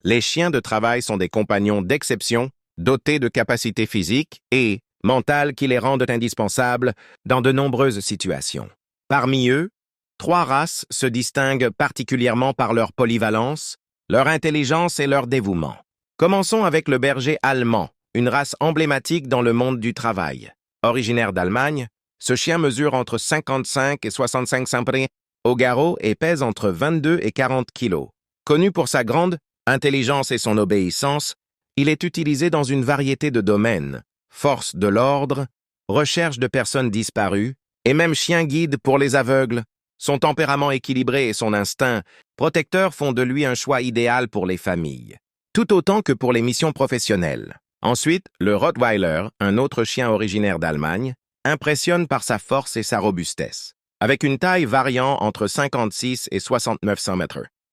Les chiens de travail sont des compagnons d'exception, dotés de capacités physiques et mentales qui les rendent indispensables dans de nombreuses situations. Parmi eux, 3 races se distinguent particulièrement par leur polyvalence, leur intelligence et leur dévouement. Commençons avec le berger allemand, une race emblématique dans le monde du travail. Originaire d'Allemagne, ce chien mesure entre 55 et 65 cm au garrot et pèse entre 22 et 40 kg. Connu pour sa grande intelligence et son obéissance, il est utilisé dans une variété de domaines, force de l'ordre, recherche de personnes disparues, et même chien guide pour les aveugles. Son tempérament équilibré et son instinct protecteur font de lui un choix idéal pour les familles, tout autant que pour les missions professionnelles. Ensuite, le Rottweiler, un autre chien originaire d'Allemagne, impressionne par sa force et sa robustesse. Avec une taille variant entre 56 et 69 cm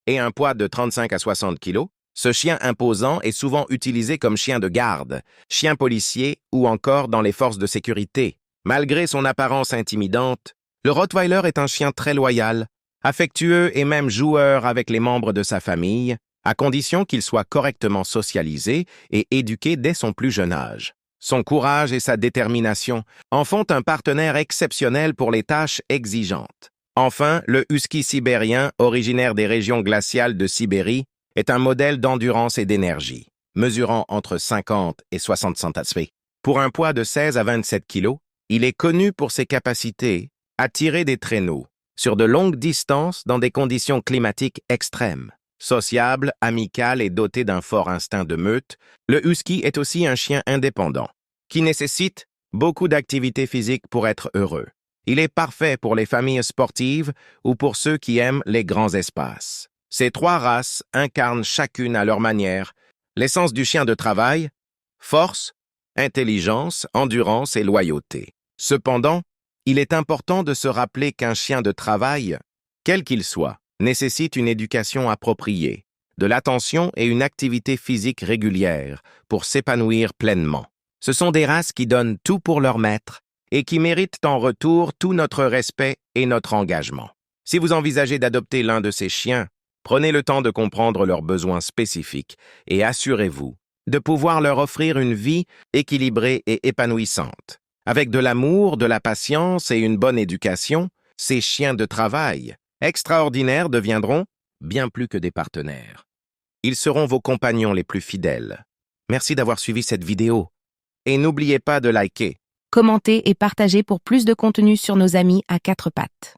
et un poids de 35 à 60 kg, ce chien imposant est souvent utilisé comme chien de garde, chien policier ou encore dans les forces de sécurité. Malgré son apparence intimidante, le Rottweiler est un chien très loyal, affectueux et même joueur avec les membres de sa famille, à condition qu'il soit correctement socialisé et éduqué dès son plus jeune âge. Son courage et sa détermination en font un partenaire exceptionnel pour les tâches exigeantes. Enfin, le husky sibérien, originaire des régions glaciales de Sibérie, est un modèle d'endurance et d'énergie, mesurant entre 50 et 60 cm. Pour un poids de 16 à 27 kg, il est connu pour ses capacités à tirer des traîneaux sur de longues distances dans des conditions climatiques extrêmes. Sociable, amical et doté d'un fort instinct de meute, le husky est aussi un chien indépendant, qui nécessite beaucoup d'activité physique pour être heureux. Il est parfait pour les familles sportives ou pour ceux qui aiment les grands espaces. Ces 3 races incarnent chacune à leur manière l'essence du chien de travail: force, intelligence, endurance et loyauté. Cependant, il est important de se rappeler qu'un chien de travail, quel qu'il soit, nécessite une éducation appropriée, de l'attention et une activité physique régulière pour s'épanouir pleinement. Ce sont des races qui donnent tout pour leur maître et qui méritent en retour tout notre respect et notre engagement. Si vous envisagez d'adopter l'un de ces chiens, prenez le temps de comprendre leurs besoins spécifiques et assurez-vous de pouvoir leur offrir une vie équilibrée et épanouissante. Avec de l'amour, de la patience et une bonne éducation, ces chiens de travail extraordinaires deviendront bien plus que des partenaires. Ils seront vos compagnons les plus fidèles. Merci d'avoir suivi cette vidéo. Et n'oubliez pas de liker, Commentez et partagez pour plus de contenu sur nos amis à 4 pattes.